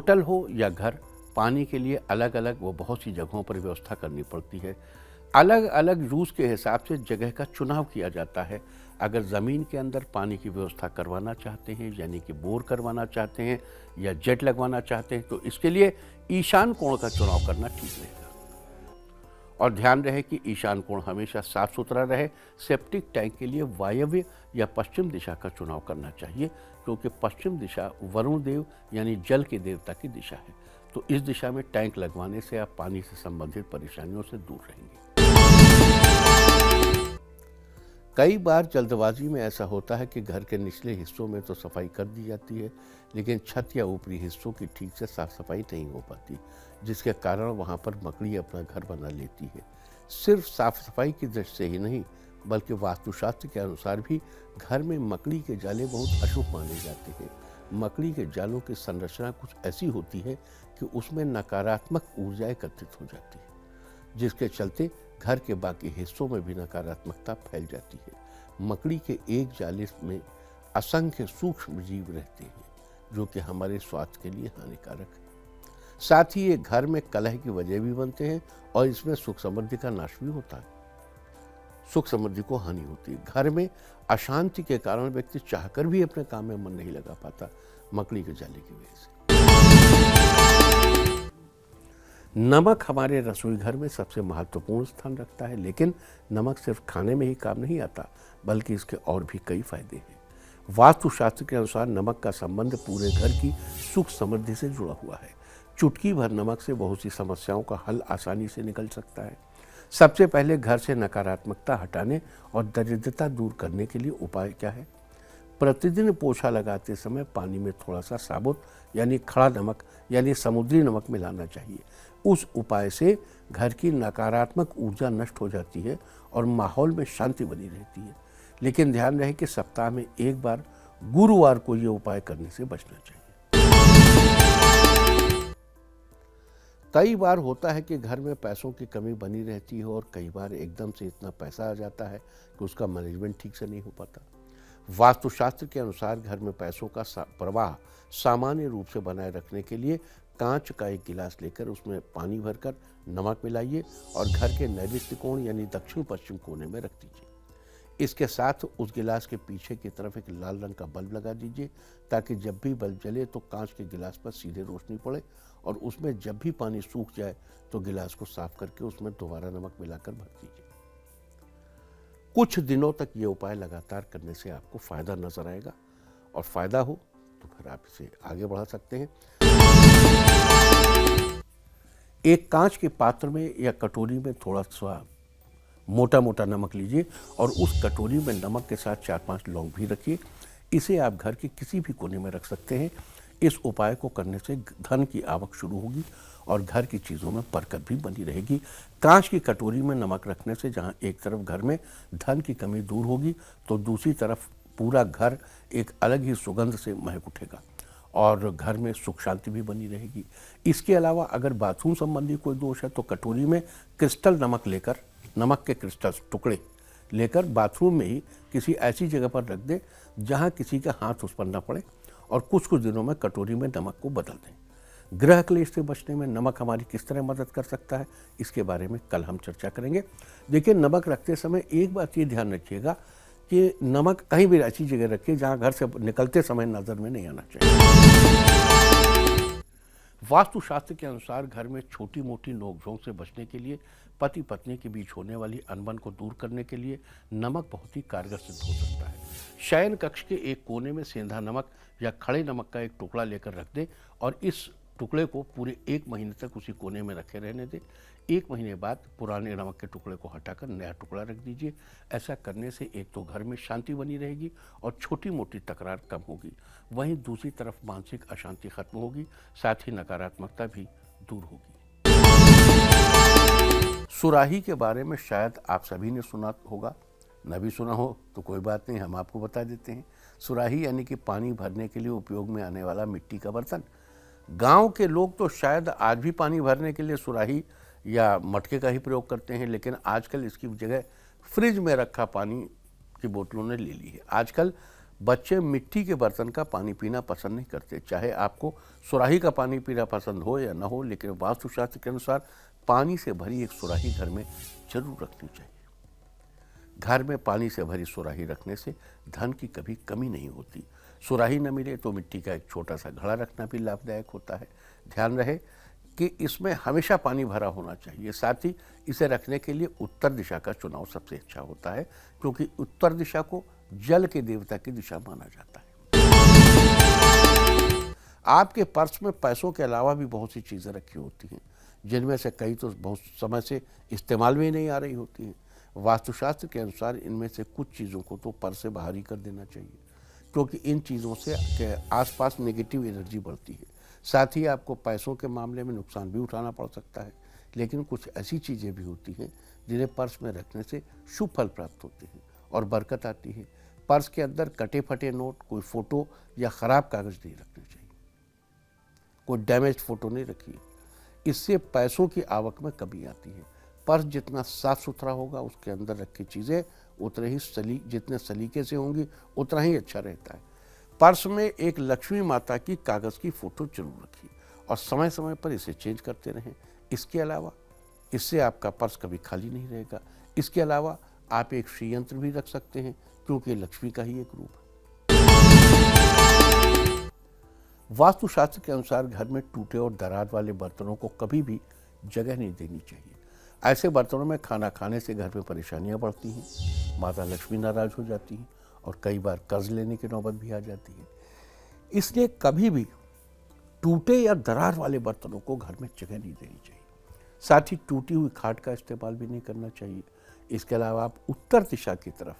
Hotel हो या घर, पानी के लिए अलग अलग वो बहुत सी जगहों पर व्यवस्था करनी पड़ती है। अलग अलग यूज़ के हिसाब से जगह का चुनाव किया जाता है। अगर ज़मीन के अंदर पानी की व्यवस्था करवाना चाहते हैं, यानी कि बोर करवाना चाहते हैं या जेट लगवाना चाहते हैं, तो इसके लिए ईशान कोण का चुनाव करना ठीक रहेगा। और ध्यान रहे कि ईशान कोण हमेशा साफ सुथरा रहे। सेप्टिक टैंक के लिए वायव्य या पश्चिम दिशा का चुनाव करना चाहिए, क्योंकि पश्चिम दिशा वरुण देव यानी जल के देवता की दिशा है। तो इस दिशा में टैंक लगवाने से आप पानी से संबंधित परेशानियों से दूर रहेंगे। कई बार जल्दबाजी में ऐसा होता है कि घर के निचले हिस्सों में तो सफाई कर दी जाती है, लेकिन छत या ऊपरी हिस्सों की ठीक से साफ सफाई नहीं हो पाती, जिसके कारण वहां पर मकड़ी अपना घर बना लेती है। सिर्फ साफ सफाई की दृष्टि से ही नहीं, बल्कि वास्तुशास्त्र के अनुसार भी घर में मकड़ी के जाले बहुत अशुभ माने जाते हैं। मकड़ी के जालों की संरचना कुछ ऐसी होती है कि उसमें नकारात्मक ऊर्जा एकत्रित हो जाती है, जिसके चलते घर के बाकी हिस्सों में भी नकारात्मकता फैल जाती है। मकड़ी के एक जाले में असंख्य सूक्ष्म जीव रहते हैं, जो कि हमारे स्वास्थ्य के लिए हानिकारक है। साथ ही ये घर में कलह की वजह भी बनते हैं और इसमें सुख समृद्धि का नाश भी होता है। सुख समृद्धि को हानि होती है। घर में अशांति के कारण व्यक्ति चाहकर भी अपने काम में मन नहीं लगा पाता, मकड़ी के जाले की वजह से। नमक हमारे रसोई घर में सबसे महत्वपूर्ण स्थान रखता है, लेकिन नमक सिर्फ खाने में ही काम नहीं आता, बल्कि इसके और भी कई फायदे हैं। वास्तुशास्त्र के अनुसार नमक का संबंध पूरे घर की सुख समृद्धि से जुड़ा हुआ है। चुटकी भर नमक से बहुत सी समस्याओं का हल आसानी से निकल सकता है। सबसे पहले घर से नकारात्मकता हटाने और दरिद्रता दूर करने के लिए उपाय क्या है? प्रतिदिन पोछा लगाते समय पानी में थोड़ा सा साबुत यानी खड़ा नमक यानी समुद्री नमक मिलाना चाहिए। उस उपाय से घर की नकारात्मक ऊर्जा नष्ट हो जाती है और माहौल में शांति बनी रहती है। लेकिन ध्यान रहे कि सप्ताह में एक बार गुरुवार को ये उपाय करने से बचना चाहिए। कई बार होता है कि घर में पैसों की कमी बनी रहती है और कई बार एकदम से इतना पैसा आ जाता है कि उसका मैनेजमेंट ठीक से नहीं हो पाता। वास्तुशास्त्र के अनुसार घर में पैसों का प्रवाह सामान्य रूप से बनाए रखने के लिए कांच का एक गिलास लेकर उसमें पानी भरकर नमक मिलाइए और घर के नैऋत्य कोण यानी दक्षिण पश्चिम कोने में रख दीजिए। इसके साथ उस गिलास के पीछे की तरफ एक लाल रंग का बल्ब लगा दीजिए, ताकि जब भी बल्ब जले तो कांच के गिलास पर सीधे रोशनी पड़े और उसमें जब भी पानी सूख जाए तो गिलास को साफ करके उसमें दोबारा नमक मिलाकर भर दीजिए। कुछ दिनों तक ये उपाय लगातार करने से आपको फायदा नजर आएगा और फायदा हो तो फिर आप इसे आगे बढ़ा सकते हैं। एक कांच के पात्र में या कटोरी में थोड़ा सा मोटा मोटा नमक लीजिए और उस कटोरी में नमक के साथ 4-5 लौंग भी रखिए। इसे आप घर के किसी भी कोने में रख सकते हैं। इस उपाय को करने से धन की आवक शुरू होगी और घर की चीज़ों में बरकत भी बनी रहेगी। कांच की कटोरी में नमक रखने से जहां एक तरफ घर में धन की कमी दूर होगी, तो दूसरी तरफ पूरा घर एक अलग ही सुगंध से महक उठेगा और घर में सुख शांति भी बनी रहेगी। इसके अलावा अगर बाथरूम संबंधी कोई दोष है तो कटोरी में क्रिस्टल नमक लेकर, नमक के क्रिस्टल टुकड़े लेकर बाथरूम में ही किसी ऐसी जगह पर रख दें जहां किसी का हाथ उस पर न पड़े और कुछ दिनों में कटोरी में नमक को बदल दें। ग्रह क्लेश से बचने में नमक हमारी किस तरह मदद कर सकता है, इसके बारे में कल हम चर्चा करेंगे। देखिए, नमक रखते समय एक बात ये ध्यान रखिएगा कि नमक कहीं भी ऐसी जगह रखिए जहां घर से निकलते समय नजर में नहीं आना चाहिए। वास्तुशास्त्र के अनुसार घर में छोटी मोटी नोकझोंक से बचने के लिए, पति पत्नी के बीच होने वाली अनबन को दूर करने के लिए नमक बहुत ही कारगर सिद्ध हो सकता है। शयन कक्ष के एक कोने में सेंधा नमक या खड़े नमक का एक टुकड़ा लेकर रख दें और इस टुकड़े को पूरे 1 महीने तक उसी कोने में रखे रहने दें। 1 महीने बाद पुराने नमक के टुकड़े को हटाकर नया टुकड़ा रख दीजिए। ऐसा करने से एक तो घर में शांति बनी रहेगी और छोटी मोटी तकरार कम होगी, वहीं दूसरी तरफ मानसिक अशांति खत्म होगी, साथ ही नकारात्मकता भी दूर होगी। सुराही के बारे में शायद आप सभी ने सुना होगा, न भी सुना हो तो कोई बात नहीं, हम आपको बता देते हैं। सुराही यानी कि पानी भरने के लिए उपयोग में आने वाला मिट्टी का बर्तन। गांव के लोग तो शायद आज भी पानी भरने के लिए सुराही या मटके का ही प्रयोग करते हैं, लेकिन आजकल इसकी जगह फ्रिज में रखा पानी की बोतलों ने ले ली है। आजकल बच्चे मिट्टी के बर्तन का पानी पीना पसंद नहीं करते, चाहे आपको सुराही का पानी पीना पसंद हो या ना हो, लेकिन वास्तुशास्त्र के अनुसार पानी से भरी एक सुराही घर में जरूर रखनी चाहिए। घर में पानी से भरी सुराही रखने से धन की कभी कमी नहीं होती। सुराही न मिले तो मिट्टी का एक छोटा सा घड़ा रखना भी लाभदायक होता है। ध्यान रहे कि इसमें हमेशा पानी भरा होना चाहिए। साथ ही इसे रखने के लिए उत्तर दिशा का चुनाव सबसे अच्छा होता है, क्योंकि उत्तर दिशा को जल के देवता की दिशा माना जाता है। आपके पर्स में पैसों के अलावा भी बहुत सी चीज़ें रखी होती हैं, जिनमें से कई तो बहुत समय से इस्तेमाल में नहीं आ रही होती हैं। वास्तुशास्त्र के अनुसार इनमें से कुछ चीज़ों को तो पर्स से बाहर ही कर देना चाहिए, क्योंकि इन चीज़ों से के आसपास नेगेटिव एनर्जी बढ़ती है। साथ ही आपको पैसों के मामले में नुकसान भी उठाना पड़ सकता है। लेकिन कुछ ऐसी चीज़ें भी होती हैं जिन्हें पर्स में रखने से शुभ फल प्राप्त होते हैं और बरकत आती है। पर्स के अंदर कटे फटे नोट, कोई फ़ोटो या ख़राब कागज़ नहीं रखने चाहिए, कोई डैमेज फ़ोटो नहीं रखिए। इससे पैसों की आवक में कमी आती है। पर्स जितना साफ सुथरा होगा, उसके अंदर रखी चीज़ें उतने ही जितने सलीके से होंगी उतना ही अच्छा रहता है। पर्स में एक लक्ष्मी माता की कागज़ की फ़ोटो जरूर रखिए और समय समय पर इसे चेंज करते रहें। इसके अलावा इससे आपका पर्स कभी खाली नहीं रहेगा। इसके अलावा आप एक श्री यंत्र भी रख सकते हैं, क्योंकि लक्ष्मी का ही एक रूप है। वास्तुशास्त्र के अनुसार घर में टूटे और दरार वाले बर्तनों को कभी भी जगह नहीं देनी चाहिए। ऐसे बर्तनों में खाना खाने से घर में परेशानियां बढ़ती हैं, माता लक्ष्मी नाराज हो जाती हैं और कई बार कर्ज लेने की नौबत भी आ जाती है। इसलिए कभी भी टूटे या दरार वाले बर्तनों को घर में जगह नहीं देनी चाहिए। साथ ही टूटी हुई खाट का इस्तेमाल भी नहीं करना चाहिए। इसके अलावा आप उत्तर दिशा की तरफ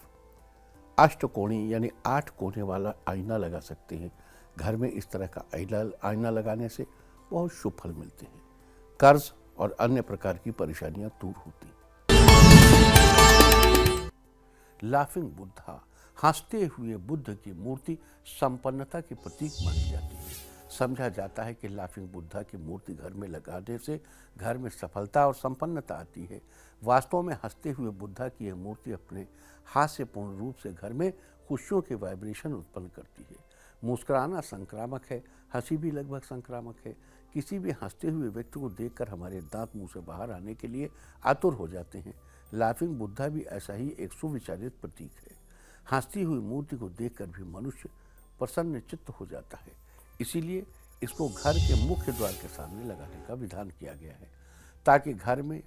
अष्टकोणी यानी 8 कोने वाला आईना लगा सकते हैं। घर में इस तरह का आईना लगाने से बहुत शुभ फल मिलते हैं। कर्ज और अन्य प्रकार की परेशानियां दूर होती। लाफिंग बुद्धा, हंसते हुए बुद्ध की मूर्ति संपन्नता के प्रतीक मानी जाती है। समझा जाता है कि लाफिंग बुद्धा की मूर्ति घर में लगाने से घर में सफलता और संपन्नता आती है। वास्तव में हंसते हुए बुद्धा की यह मूर्ति अपने हास्यपूर्ण रूप से घर में खुशियों के वाइब्रेशन उत्पन्न करती है। मुस्कुराना संक्रामक है, हंसी भी लगभग संक्रामक है। किसी भी हंसते हुए व्यक्ति को देखकर हमारे दांत मुंह से बाहर आने के लिए आतुर हो जाते हैं। लाफिंग बुद्धा भी ऐसा ही एक सुविचारित प्रतीक है। हंसती हुई मूर्ति को देखकर भी मनुष्य प्रसन्न चित्त हो जाता है। इसीलिए इसको घर के मुख्य द्वार के सामने लगाने का विधान किया गया है, ताकि घर में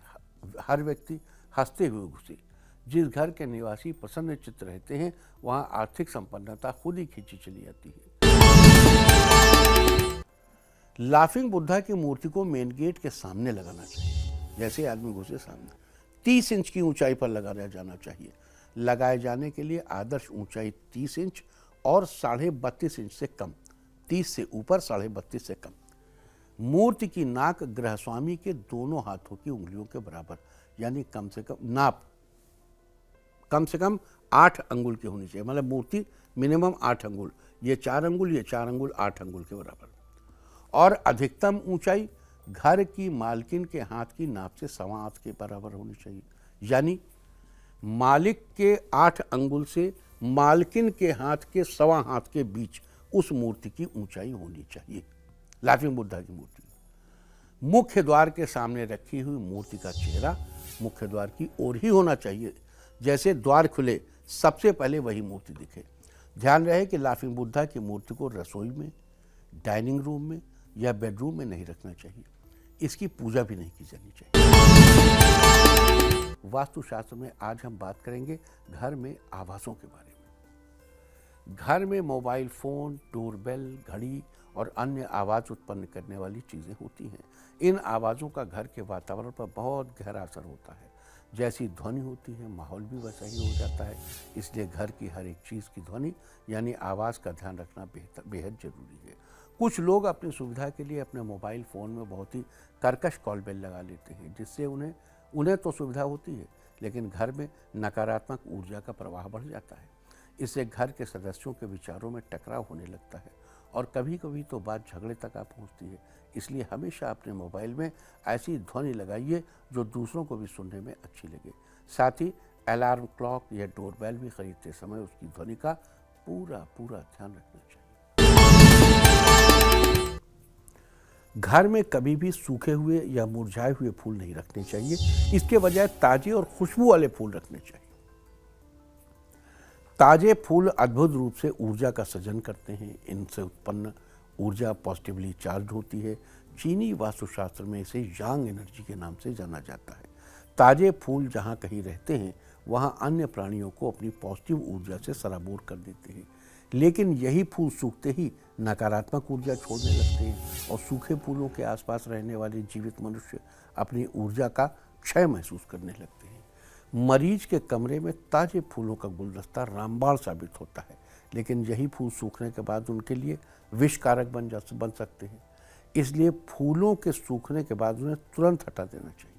हर व्यक्ति हंसते हुए घुसे। जिस घर के निवासी प्रसन्न चित्त रहते हैं, वहां आर्थिक संपन्नता खुद ही खींची चली आती है। लाफिंग बुद्धा की मूर्ति को मेन गेट के सामने लगाना चाहिए। जैसे आदमी घुसे सामने 30 इंच की ऊंचाई पर लगाया जाना चाहिए। लगाए जाने के लिए आदर्श ऊंचाई 30 इंच और 32.5 इंच से कम, 30 से ऊपर 32.5 से कम। मूर्ति की नाक गृहस्वामी के दोनों हाथों की उंगलियों के बराबर, यानी कम से कम 8 अंगुल की होनी चाहिए। मतलब मूर्ति मिनिमम 8 अंगुल, ये 4 अंगुल, ये 4 अंगुल, 8 अंगुल के बराबर। और अधिकतम ऊंचाई घर की मालकिन के हाथ की नाप से 1.25 हाथ के बराबर होनी चाहिए। यानी मालिक के 8 अंगुल से मालकिन के हाथ के 1.25 हाथ के बीच उस मूर्ति की ऊंचाई होनी चाहिए। लाफिंग बुद्धा की मूर्ति मुख्य द्वार के सामने रखी हुई मूर्ति का चेहरा मुख्य द्वार की ओर ही होना चाहिए। जैसे द्वार खुले सबसे पहले वही मूर्ति दिखे। ध्यान रहे कि लाफिंग बुद्धा की मूर्ति को रसोई में, डाइनिंग रूम में या बेडरूम में नहीं रखना चाहिए। इसकी पूजा भी नहीं की जानी चाहिए। वास्तुशास्त्र में आज हम बात करेंगे घर में आवाज़ों के बारे में। घर में मोबाइल फ़ोन, डोरबेल, घड़ी और अन्य आवाज़ उत्पन्न करने वाली चीज़ें होती हैं। इन आवाज़ों का घर के वातावरण पर बहुत गहरा असर होता है। जैसी ध्वनि होती है, माहौल भी वैसा ही हो जाता है। इसलिए घर की हर एक चीज़ की ध्वनि यानी आवाज़ का ध्यान रखना बेहद ज़रूरी है। कुछ लोग अपनी सुविधा के लिए अपने मोबाइल फ़ोन में बहुत ही कर्कश कॉल बेल लगा लेते हैं, जिससे उन्हें तो सुविधा होती है, लेकिन घर में नकारात्मक ऊर्जा का प्रवाह बढ़ जाता है। इससे घर के सदस्यों के विचारों में टकराव होने लगता है और कभी कभी तो बात झगड़े तक आ पहुँचती है। इसलिए हमेशा अपने मोबाइल में ऐसी ध्वनि लगाइए जो दूसरों को भी सुनने में अच्छी लगे। साथ ही अलार्म क्लॉक या डोरबेल भी खरीदते समय उसकी ध्वनि का पूरा पूरा ध्यान रखना चाहिए। घर में कभी भी सूखे हुए या मुरझाए हुए फूल नहीं रखने चाहिए। इसके बजाय ताजे और खुशबू वाले फूल रखने चाहिए। ताजे फूल अद्भुत रूप से ऊर्जा का सृजन करते हैं। इनसे उत्पन्न ऊर्जा पॉजिटिवली चार्ज होती है। चीनी वास्तुशास्त्र में इसे यांग एनर्जी के नाम से जाना जाता है। ताजे फूल जहाँ कहीं रहते हैं वहाँ अन्य प्राणियों को अपनी पॉजिटिव ऊर्जा से सराबोर कर देते हैं। लेकिन यही फूल सूखते ही नकारात्मक ऊर्जा छोड़ने लगते हैं और सूखे फूलों के आसपास रहने वाले जीवित मनुष्य अपनी ऊर्जा का क्षय महसूस करने लगते हैं। मरीज के कमरे में ताजे फूलों का गुलदस्ता रामबाण साबित होता है, लेकिन यही फूल सूखने के बाद उनके लिए विषकारक बन सकते हैं। इसलिए फूलों के सूखने के बाद उन्हें तुरंत हटा देना चाहिए।